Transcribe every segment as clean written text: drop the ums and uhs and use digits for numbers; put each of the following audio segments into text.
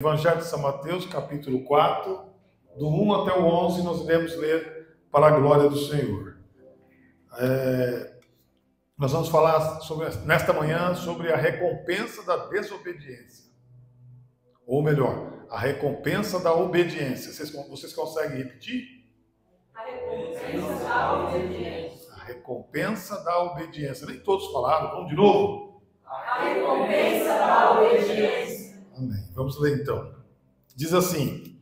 Evangelho de São Mateus, capítulo 4, do 1 até o 11, nós iremos ler para a glória do Senhor. Nós vamos falar nesta manhã sobre a recompensa da desobediência. Ou melhor, a recompensa da obediência. Vocês conseguem repetir? A recompensa da obediência. A recompensa da obediência. Nem todos falaram. Vamos de novo? A recompensa da obediência. Amém. Vamos ler então. Diz assim: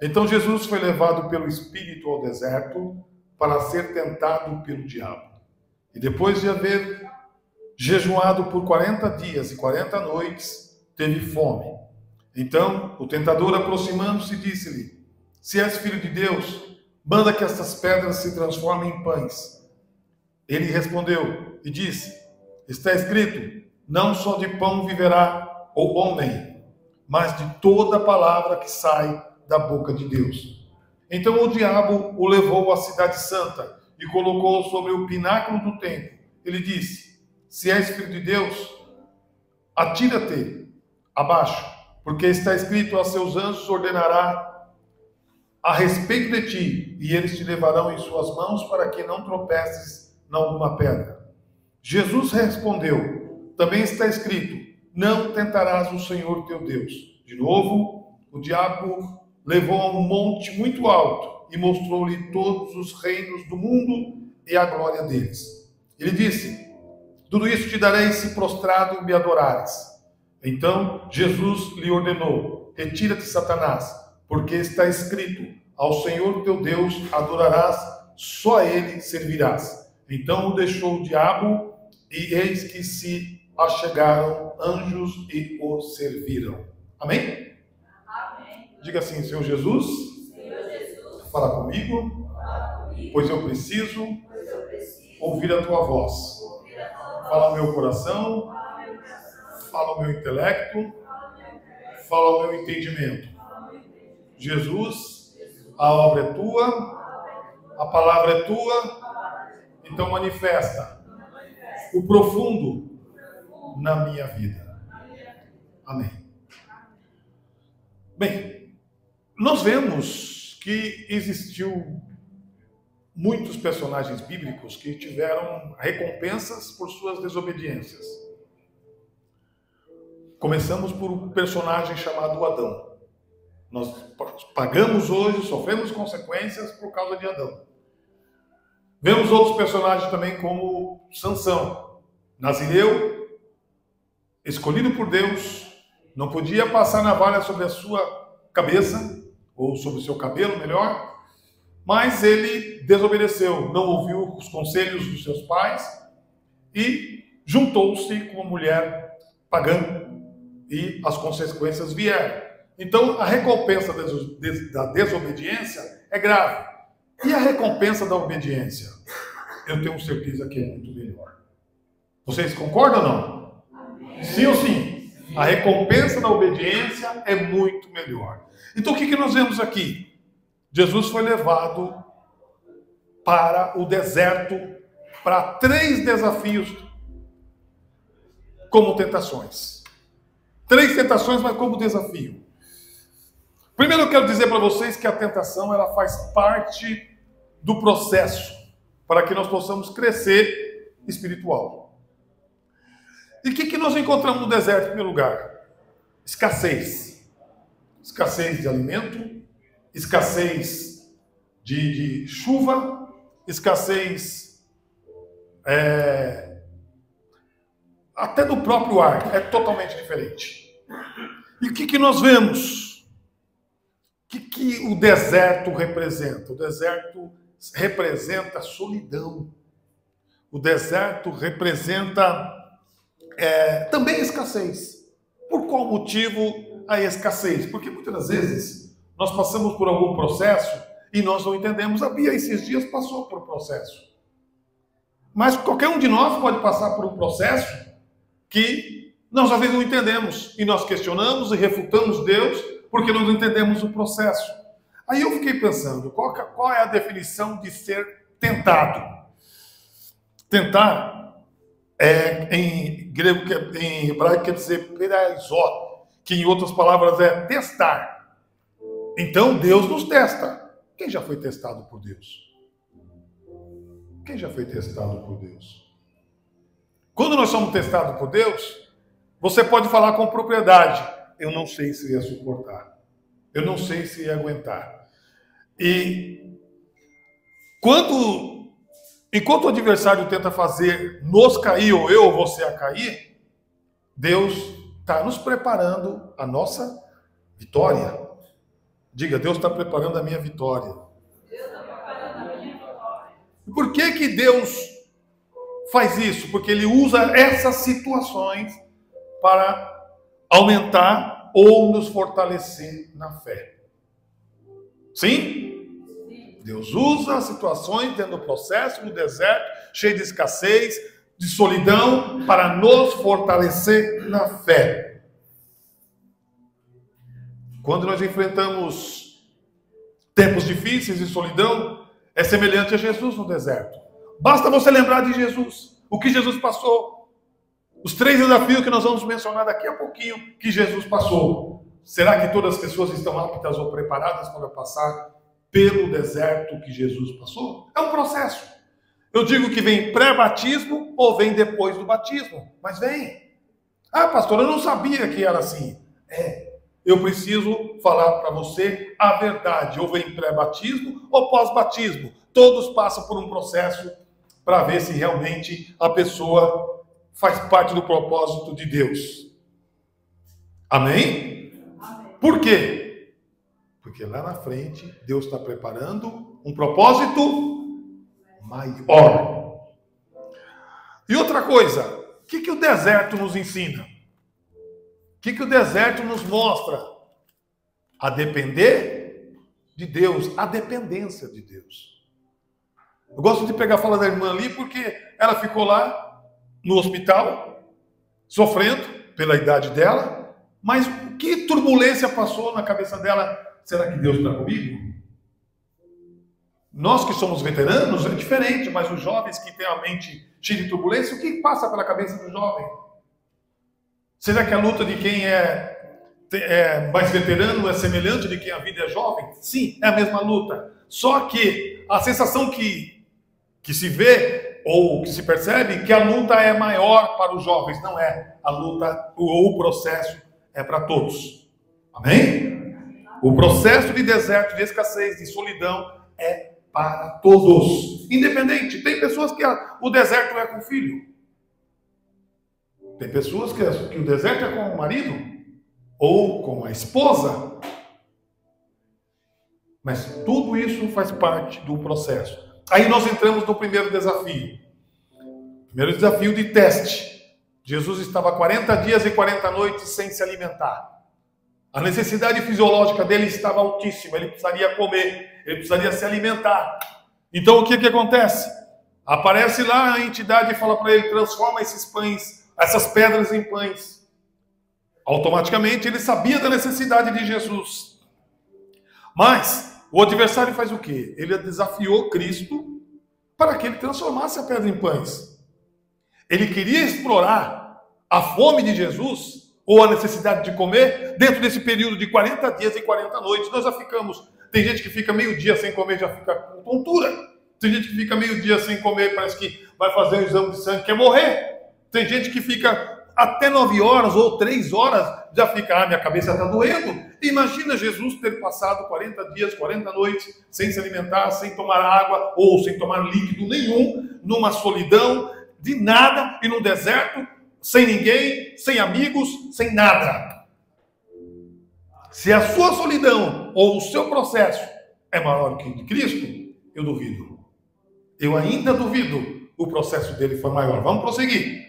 Então Jesus foi levado pelo Espírito ao deserto para ser tentado pelo diabo. E depois de haver jejuado por 40 dias e 40 noites, teve fome. Então o tentador, aproximando-se, disse-lhe: Se és filho de Deus, manda que estas pedras se transformem em pães. Ele respondeu e disse: Está escrito, não só de pão viverá o homem, mas de toda palavra que sai da boca de Deus. Então o diabo o levou à cidade santa e colocou sobre o pináculo do templo. Ele disse: Se és filho de Deus, atira-te abaixo, porque está escrito: a seus anjos ordenará a respeito de ti, e eles te levarão em suas mãos para que não tropeces em alguma pedra. Jesus respondeu: Também está escrito: não tentarás o Senhor teu Deus. De novo, o diabo levou a um monte muito alto e mostrou-lhe todos os reinos do mundo e a glória deles. Ele disse: Tudo isso te darei se prostrado me adorares. Então Jesus lhe ordenou: Retira-te, Satanás, porque está escrito: ao Senhor teu Deus adorarás, só a ele servirás. Então o deixou o diabo, e eis que se achegaram anjos e o serviram. Amém? Amém. Diga assim: Senhor Jesus, fala comigo, pois eu preciso ouvir a tua voz. Fala ao meu coração, fala ao meu intelecto, fala ao meu entendimento. Jesus, a obra é tua, a palavra é tua, então manifesta o profundo na minha vida. Amém. Bem, nós vemos que existiu muitos personagens bíblicos que tiveram recompensas por suas desobediências. Começamos por um personagem chamado Adão. Nós pagamos hoje, sofremos consequências por causa de Adão. Vemos outros personagens também como Sansão, nazireu, escolhido por Deus, não podia passar navalha sobre a sua cabeça, ou sobre o seu cabelo, melhor, mas ele desobedeceu, não ouviu os conselhos dos seus pais e juntou-se com uma mulher pagã, e as consequências vieram. Então, a recompensa da desobediência é grave. E a recompensa da obediência? Eu tenho certeza que é muito melhor. Vocês concordam ou não? Amém. Sim ou sim? A recompensa da obediência é muito melhor. Então, o que nós vemos aqui? Jesus foi levado para o deserto para 3 desafios como tentações. 3 tentações, mas como desafio. Primeiro eu quero dizer para vocês que a tentação ela faz parte do processo para que nós possamos crescer espiritual. E o que nós encontramos no deserto em primeiro lugar? Escassez. Escassez de alimento, escassez de chuva, escassez até do próprio ar. É totalmente diferente. E o que nós vemos? O que o deserto representa? O deserto representa solidão. O deserto representa também escassez. Por qual motivo a escassez? Porque muitas vezes nós passamos por algum processo e nós não entendemos. A Bia esses dias passou por um processo. Mas qualquer um de nós pode passar por um processo que nós às vezes não entendemos. E nós questionamos e refutamos Deus porque nós não entendemos o processo. Aí eu fiquei pensando, qual é a definição de ser tentado? Tentar, em grego, em hebraico, quer dizer peraizó, que em outras palavras é testar. Então Deus nos testa. Quem já foi testado por Deus? Quem já foi testado por Deus? Quando nós somos testados por Deus, você pode falar com propriedade: eu não sei se ia suportar, eu não sei se ia aguentar. E enquanto o adversário tenta fazer nos cair, ou eu ou você a cair, Deus está nos preparando a nossa vitória. Diga: Deus está preparando a minha vitória. Deus está preparando a minha vitória. Por que Deus faz isso? Porque Ele usa essas situações para aumentar ou nos fortalecer na fé. Sim? Deus usa situações dentro do processo, no deserto, cheio de escassez, de solidão, para nos fortalecer na fé. Quando nós enfrentamos tempos difíceis e solidão, é semelhante a Jesus no deserto. Basta você lembrar de Jesus, o que Jesus passou, os 3 desafios que nós vamos mencionar daqui a pouquinho que Jesus passou. Será que todas as pessoas estão aptas ou preparadas para passar pelo deserto que Jesus passou? É um processo. Eu digo que vem pré-batismo ou vem depois do batismo, mas vem. Ah, pastor, eu não sabia que era assim. Eu preciso falar para você a verdade. Ou vem pré-batismo ou pós-batismo. Todos passam por um processo para ver se realmente a pessoa faz parte do propósito de Deus. Amém? Amém. Por quê? Porque lá na frente, Deus está preparando um propósito maior. E outra coisa, o que o deserto nos ensina? O que o deserto nos mostra? A depender de Deus, a dependência de Deus. Eu gosto de pegar a fala da irmã ali, porque ela ficou lá no hospital, sofrendo pela idade dela, mas que turbulência passou na cabeça dela? Será que Deus está comigo? Nós que somos veteranos é diferente, mas os jovens que têm a mente cheia de turbulência, o que passa pela cabeça do jovem? Será que a luta de quem é mais veterano é semelhante de quem a vida é jovem? Sim, é a mesma luta. Só que a sensação que se vê ou que se percebe que a luta é maior para os jovens. Não é. A luta ou o processo é para todos. Amém? O processo de deserto, de escassez, de solidão é para todos. Independente. Tem pessoas que o deserto é com o filho. Tem pessoas que o deserto é com o marido. Ou com a esposa. Mas tudo isso faz parte do processo. Aí nós entramos no primeiro desafio. Primeiro desafio de teste. Jesus estava 40 dias e 40 noites sem se alimentar. A necessidade fisiológica dele estava altíssima. Ele precisaria comer. Ele precisaria se alimentar. Então o que acontece? Aparece lá a entidade e fala para ele: transforma esses pães, essas pedras em pães. Automaticamente ele sabia da necessidade de Jesus. Mas o adversário faz o quê? Ele desafiou Cristo para que ele transformasse a pedra em pães. Ele queria explorar a fome de Jesus ou a necessidade de comer dentro desse período de 40 dias e 40 noites. Nós já ficamos... Tem gente que fica meio dia sem comer, já fica com tontura. Tem gente que fica meio dia sem comer, parece que vai fazer um exame de sangue, quer morrer. Tem gente que fica até 9 horas ou 3 horas, já fica, minha cabeça está doendo. Imagina Jesus ter passado 40 dias, 40 noites, sem se alimentar, sem tomar água ou sem tomar líquido nenhum, numa solidão de nada e num deserto, sem ninguém, sem amigos, sem nada. Se a sua solidão ou o seu processo é maior que o de Cristo, eu duvido. Eu ainda duvido o processo dele foi maior. Vamos prosseguir.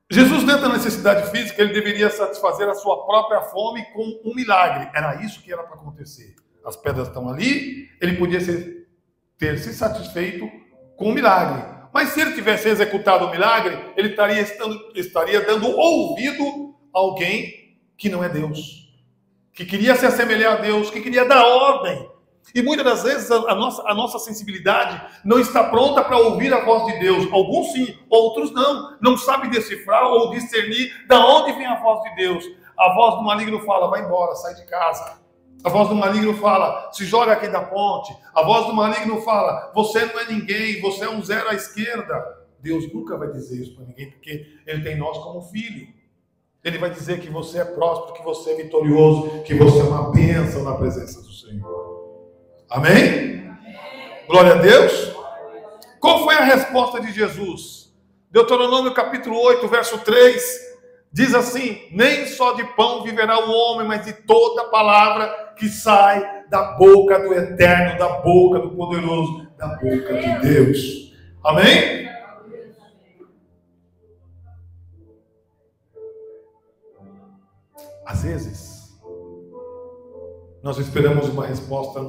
Jesus, dentro da necessidade física, ele deveria satisfazer a sua própria fome com um milagre. Era isso que era para acontecer. As pedras estão ali, ele podia ter se satisfeito com um milagre. Mas se ele tivesse executado o milagre, ele estaria dando ouvido a alguém que não é Deus, que queria se assemelhar a Deus, que queria dar ordem. E muitas das vezes a nossa sensibilidade não está pronta para ouvir a voz de Deus. Alguns sim, outros não. Não sabem decifrar ou discernir da onde vem a voz de Deus. A voz do maligno fala, vai embora, sai de casa. A voz do maligno fala, se joga aqui da ponte. A voz do maligno fala, você não é ninguém, você é um zero à esquerda. Deus nunca vai dizer isso para ninguém, porque Ele tem nós como filho. Ele vai dizer que você é próspero, que você é vitorioso, que você é uma bênção na presença do Senhor. Amém? Glória a Deus. Qual foi a resposta de Jesus? Deuteronômio capítulo 8, verso 3, diz assim, nem só de pão viverá o homem, mas de toda palavra que sai da boca do Eterno, da boca do Poderoso, da boca de Deus. Amém? Às vezes, nós esperamos uma resposta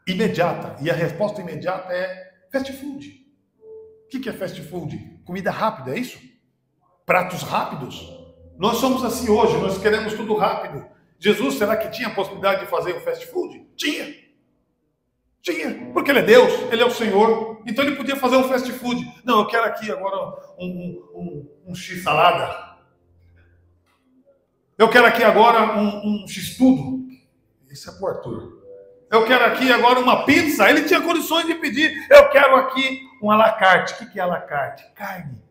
imediata, e a resposta imediata é fast food. O que é fast food? Comida rápida, é isso? Pratos rápidos. Nós somos assim hoje, nós queremos tudo rápido. Jesus, será que tinha a possibilidade de fazer o fast food? Tinha, porque Ele é Deus, Ele é o Senhor, então Ele podia fazer um fast food. Não, eu quero aqui agora um X-salada. Eu quero aqui agora um X-tudo. Isso é pro Arthur. Eu quero aqui agora uma pizza. Ele tinha condições de pedir. Eu quero aqui um à la carte. O que é à la carte? Carne,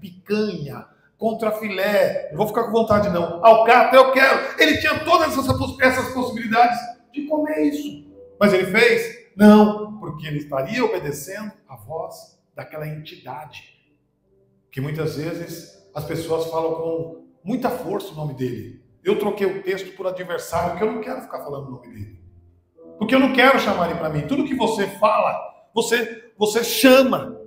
picanha, contrafilé. Não vou ficar com vontade não. Alcatra, eu quero. Ele tinha todas essas possibilidades de comer isso. Mas ele fez? Não, porque ele estaria obedecendo a voz daquela entidade. Que muitas vezes as pessoas falam com muita força o nome dele. Eu troquei o texto por adversário, porque eu não quero ficar falando o nome dele. Porque eu não quero chamar ele para mim. Tudo que você fala, você chama.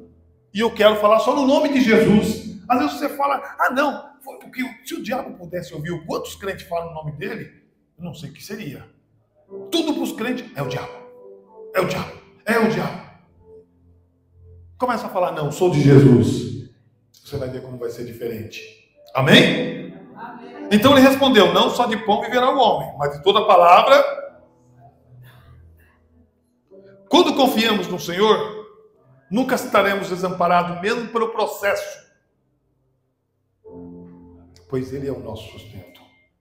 E eu quero falar só no nome de Jesus. Às vezes você fala, não, porque se o diabo pudesse ouvir o quantos crentes falam o nome dele, eu não sei o que seria. Tudo para os crentes é o diabo. É o diabo. É o diabo. Começa a falar, não, sou de Jesus. Você vai ver como vai ser diferente. Amém? Amém. Então ele respondeu, não só de pão viverá o homem, mas de toda palavra. Quando confiamos no Senhor, nunca estaremos desamparados, mesmo pelo processo. Pois Ele é o nosso sustento.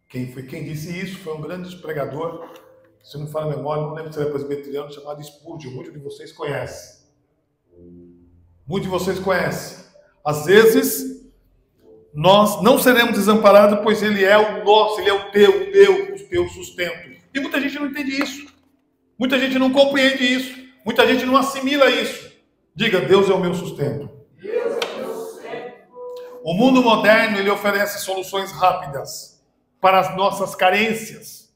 Quem disse isso foi um grande pregador, se não fala a memória, não lembro se era presbiteriano, chamado Spurgeon. Muitos de vocês conhecem. Muitos de vocês conhecem. Às vezes, nós não seremos desamparados, pois Ele é o nosso, Ele é o teu sustento. E muita gente não entende isso. Muita gente não compreende isso. Muita gente não assimila isso. Diga, Deus é o meu sustento. Deus é o meu sustento. O mundo moderno, ele oferece soluções rápidas para as nossas carências.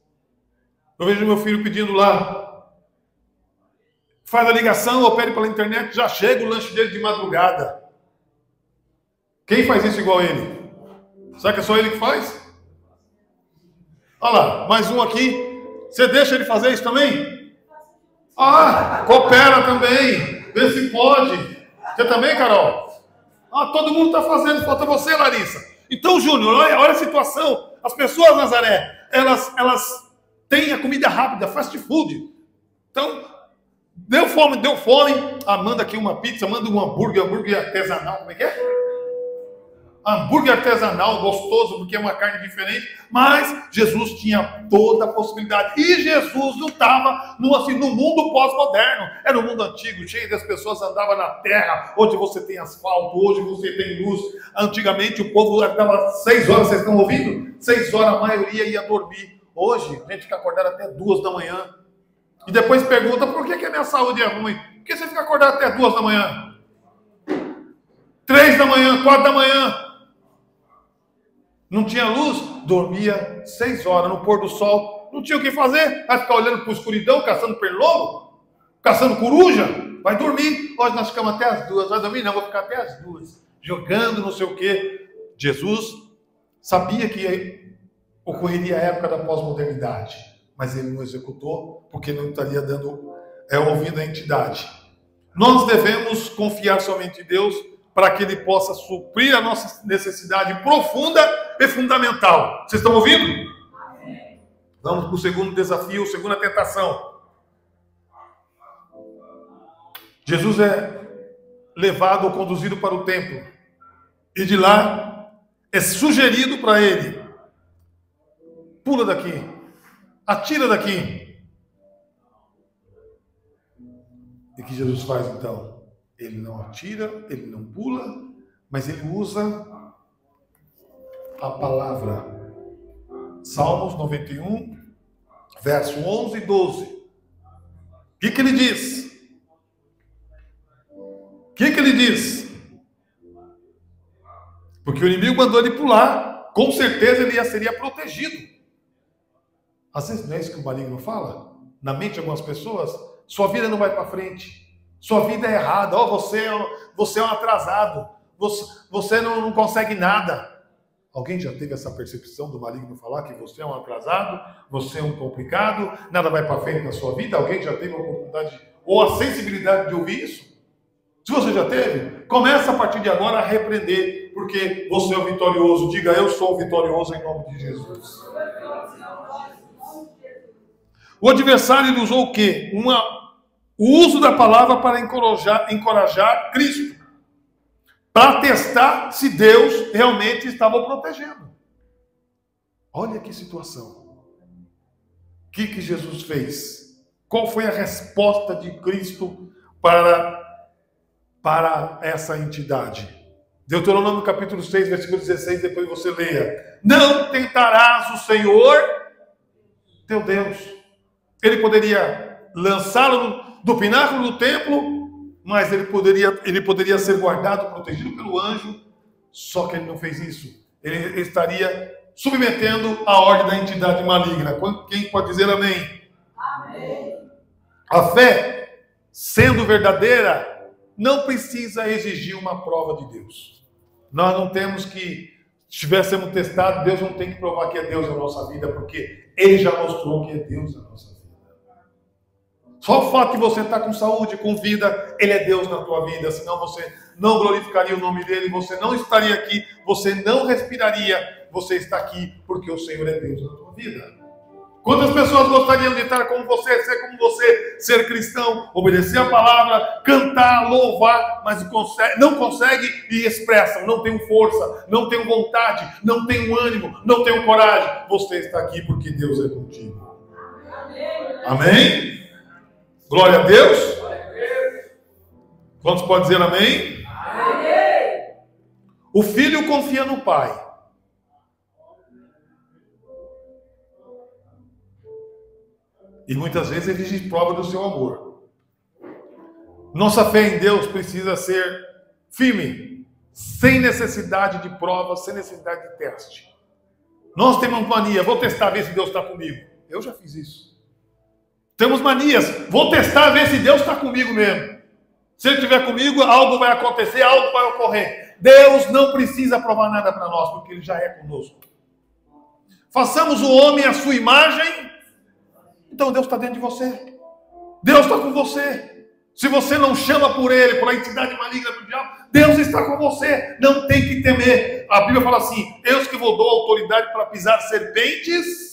Eu vejo meu filho pedindo lá. Faz a ligação ou pede pela internet, já chega o lanche dele de madrugada. Quem faz isso igual a ele? Será que é só ele que faz? Olha lá, mais um aqui. Você deixa ele fazer isso também? Coopera também. Vê se pode. Você também, Carol? Todo mundo está fazendo. Falta você, Larissa. Então, Júnior, olha a situação. As pessoas, Nazaré, elas têm a comida rápida, fast food. Então, deu fome. Manda aqui uma pizza, manda um hambúrguer artesanal. Como é que é? Hambúrguer artesanal, gostoso, porque é uma carne diferente, mas Jesus tinha toda a possibilidade. E Jesus não estava no mundo pós-moderno, era no mundo antigo, cheio das pessoas andavam na terra. Hoje você tem asfalto, hoje você tem luz. Antigamente o povo estava 6 horas, vocês estão ouvindo? 6 horas a maioria ia dormir. Hoje a gente fica acordado até 2 da manhã. E depois pergunta, por que a minha saúde é ruim? Por que você fica acordado até 2 da manhã? 3 da manhã, 4 da manhã. Não tinha luz, dormia 6 horas no pôr do sol, não tinha o que fazer, vai ficar olhando para a escuridão, caçando pernilongo, caçando coruja, vai dormir. Hoje nós ficamos até as 2, vai dormir? Não, vou ficar até as 2, jogando não sei o que. Jesus sabia que ocorreria a época da pós-modernidade, mas ele não executou, porque não estaria dando ouvido à entidade. Nós devemos confiar somente em Deus, para que Ele possa suprir a nossa necessidade profunda e fundamental. Vocês estão ouvindo? Vamos para o segundo desafio, segunda tentação. Jesus é levado ou conduzido para o templo. E de lá é sugerido para ele: pula daqui, atira daqui. E o que Jesus faz então? Ele não atira, ele não pula, mas ele usa a palavra. Salmos 91, verso 11 e 12. O que ele diz? O que ele diz? Porque o inimigo mandou ele pular, com certeza ele seria protegido. Às vezes não é isso que o maligno fala? Na mente de algumas pessoas, sua vida não vai para frente. Sua vida é errada. Oh, você é um atrasado. Você não consegue nada. Alguém já teve essa percepção do maligno falar que você é um atrasado, você é um complicado, nada vai para frente na sua vida? Alguém já teve a oportunidade ou a sensibilidade de ouvir isso? Se você já teve, começa a partir de agora a repreender, porque você é o vitorioso. Diga: eu sou o vitorioso em nome de Jesus. O adversário ele usou o quê? O uso da palavra para encorajar Cristo, para testar se Deus realmente estava o protegendo. Olha que situação. O que Jesus fez? Qual foi a resposta de Cristo para essa entidade? Deuteronômio capítulo 6, versículo 16, depois você leia. Não tentarás o Senhor teu Deus. Ele poderia lançá-lo do pináculo do templo, mas ele poderia ser guardado, protegido pelo anjo, só que ele não fez isso. Ele estaria submetendo a ordem da entidade maligna. Quem pode dizer amém? Amém. A fé, sendo verdadeira, não precisa exigir uma prova de Deus. Nós não temos que, se tivéssemos testado, Deus não tem que provar que é Deus na nossa vida, porque Ele já mostrou que é Deus na nossa vida. Só o fato de você estar com saúde, com vida, Ele é Deus na tua vida. Senão você não glorificaria o nome dEle, você não estaria aqui, você não respiraria. Você está aqui porque o Senhor é Deus na tua vida. Quantas pessoas gostariam de estar como você, ser cristão, obedecer a palavra, cantar, louvar, mas não consegue e expressam, não tem força, não tem vontade, não tem ânimo, não tem coragem. Você está aqui porque Deus é contigo. Amém? Glória a Deus. Quantos podem dizer amém? Amém. O filho confia no pai. E muitas vezes ele exige prova do seu amor. Nossa fé em Deus precisa ser firme, sem necessidade de prova, sem necessidade de teste. Nós temos mania, vou testar, ver se Deus está comigo. Eu já fiz isso. Temos manias, vou testar, ver se Deus está comigo mesmo. Se Ele estiver comigo, algo vai acontecer, algo vai ocorrer. Deus não precisa provar nada para nós, porque Ele já é conosco. Façamos o homem à sua imagem. Então Deus está dentro de você. Deus está com você. Se você não chama por Ele, por a entidade maligna do diabo, Deus está com você. Não tem que temer. A Bíblia fala assim: Deus que vos dou autoridade para pisar serpentes.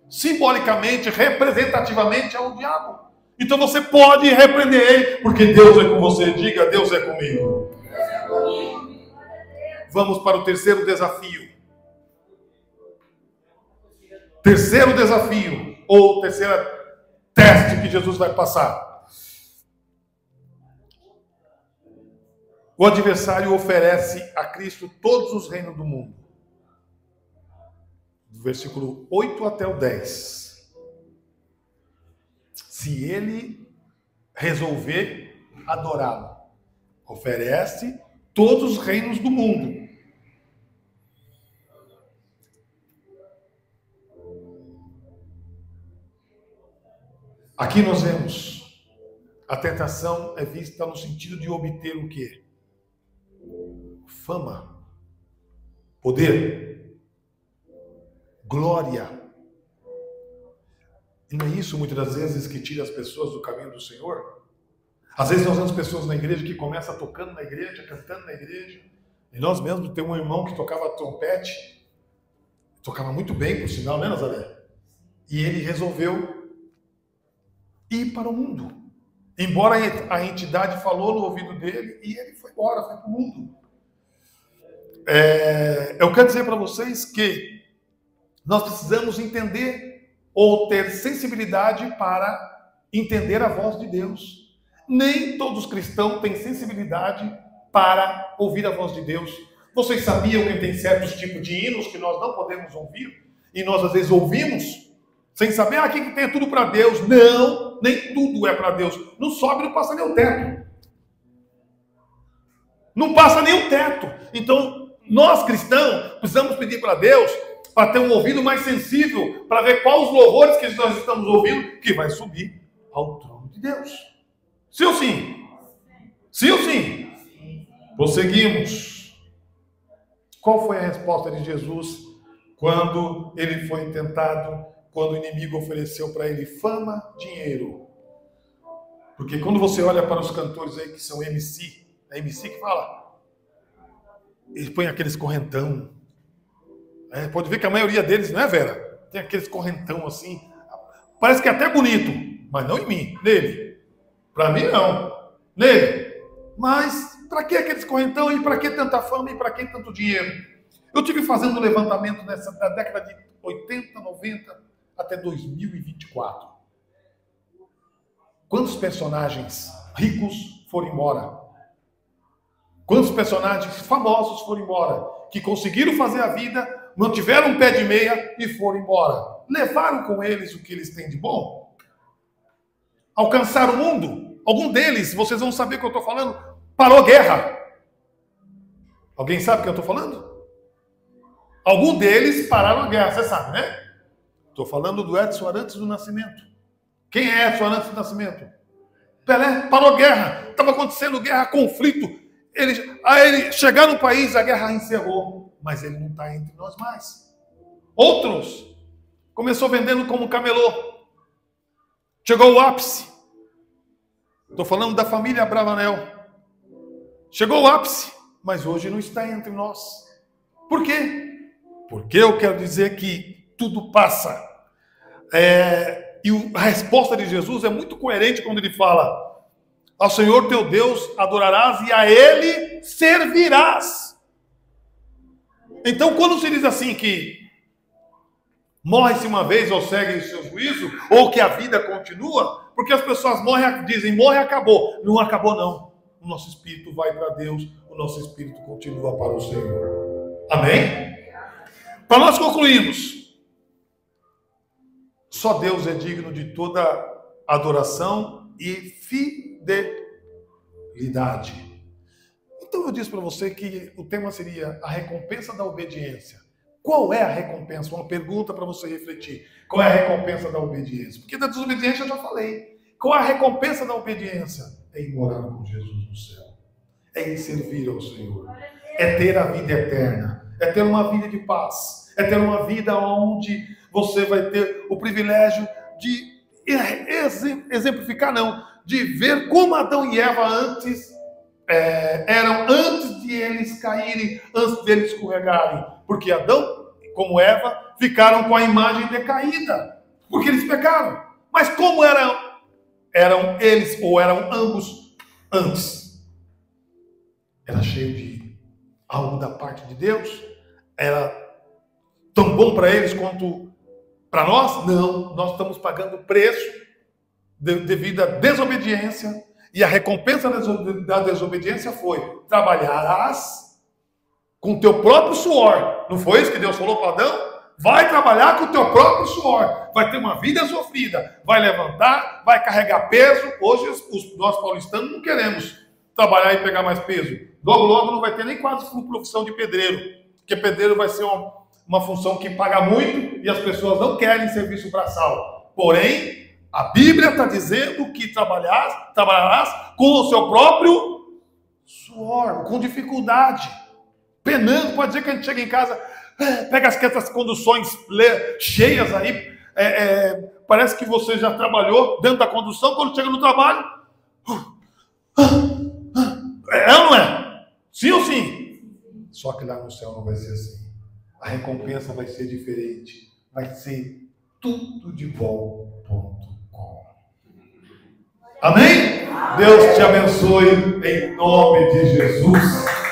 Simbolicamente, representativamente é o diabo. Então você pode repreender ele, porque Deus é com você. Diga: Deus é comigo. Vamos para o terceiro desafio. Terceiro desafio, ou terceira teste que Jesus vai passar. O adversário oferece a Cristo todos os reinos do mundo. Do versículo 8 até o 10. Se ele resolver adorá-lo, oferece todos os reinos do mundo. Aqui nós vemos, a tentação é vista no sentido de obter o quê? Fama, poder, glória. E não é isso muitas das vezes que tira as pessoas do caminho do Senhor? Às vezes nós vemos pessoas na igreja que começam tocando na igreja, cantando na igreja. E nós mesmos temos um irmão que tocava trompete, tocava muito bem, por sinal, né, Nazaré? E ele resolveu ir para o mundo. Embora a entidade falou no ouvido dele, e ele foi embora, foi para o mundo. Eu quero dizer para vocês que nós precisamos entender ou ter sensibilidade para entender a voz de Deus. Nem todos os cristãos têm sensibilidade para ouvir a voz de Deus. Vocês sabiam que tem certos tipos de hinos que nós não podemos ouvir? E nós às vezes ouvimos sem saber, aqui que tem tudo para Deus. Não, nem tudo é para Deus. Não sobe, não passa nem o teto. Não passa nem o teto. Então, nós cristãos precisamos pedir para Deus para ter um ouvido mais sensível, para ver quais os louvores que nós estamos ouvindo, que vai subir ao trono de Deus. Sim ou sim? Sim ou sim? Prosseguimos. Qual foi a resposta de Jesus quando ele foi tentado, quando o inimigo ofereceu para ele fama, dinheiro? Porque quando você olha para os cantores aí que são MC, é MC que fala, eles põem aqueles correntão. Pode ver que a maioria deles, não é, Vera? Tem aqueles correntão assim. Parece que é até bonito, mas não em mim, nele. Para mim, não. Nele. Mas para que aqueles correntão e para que tanta fama e para que tanto dinheiro? Eu tive fazendo um levantamento da década de 80, 90 até 2024. Quantos personagens ricos foram embora? Quantos personagens famosos foram embora? Que conseguiram fazer a vida, mantiveram um pé de meia e foram embora. Levaram com eles o que eles têm de bom? Alcançaram o mundo? Algum deles, vocês vão saber o que eu estou falando, parou guerra. Alguém sabe o que eu estou falando? Algum deles pararam a guerra, você sabe, né? Estou falando do Edson Arantes do Nascimento. Quem é Edson Arantes do Nascimento? Pelé parou guerra. Estava acontecendo guerra, conflito. Ele chegar no país, a guerra encerrou. Mas ele não está entre nós mais. Outros começou vendendo como camelô. Chegou o ápice. Estou falando da família Abravanel. Chegou o ápice, mas hoje não está entre nós. Por quê? Porque eu quero dizer que tudo passa. E a resposta de Jesus é muito coerente quando ele fala: ao Senhor teu Deus adorarás e a Ele servirás. Então, quando se diz assim que morre-se uma vez ou segue o seu juízo, ou que a vida continua, porque as pessoas dizem, morre, acabou. Não acabou, não. O nosso espírito vai para Deus, o nosso espírito continua para o Senhor. Amém? Para nós concluirmos, só Deus é digno de toda adoração e fidelidade. Então eu disse para você que o tema seria a recompensa da obediência. Qual é a recompensa? Uma pergunta para você refletir. Qual é a recompensa da obediência? Porque da desobediência eu já falei. Qual é a recompensa da obediência? É ir morar com Jesus no céu. É ir servir ao Senhor. É ter a vida eterna. É ter uma vida de paz. É ter uma vida onde você vai ter o privilégio de exemplificar, de ver como Adão e Eva eram antes de eles caírem, antes de eles escorregarem. Porque Adão, como Eva, ficaram com a imagem decaída, porque eles pecaram. Mas como eram eles, ou eram ambos antes? Era cheio de algo da parte de Deus? Era tão bom para eles quanto para nós? Não, nós estamos pagando o preço devido à desobediência, e a recompensa da desobediência foi: trabalharás com o teu próprio suor. Não foi isso que Deus falou para Adão? Vai trabalhar com o teu próprio suor, vai ter uma vida sofrida, vai levantar, vai carregar peso. Hoje nós paulistanos não queremos trabalhar e pegar mais peso. Logo, logo não vai ter nem quase profissão de pedreiro, porque pedreiro vai ser uma função que paga muito e as pessoas não querem serviço braçal. Porém, a Bíblia está dizendo que trabalharás com o seu próprio suor, com dificuldade, penando. Pode dizer que a gente chega em casa, pega as conduções cheias aí, parece que você já trabalhou dentro da condução, quando chega no trabalho, é ou não é? Sim ou sim? Só que lá no céu não vai ser assim. A recompensa vai ser diferente, vai ser tudodebom.com. Amém? Deus te abençoe em nome de Jesus.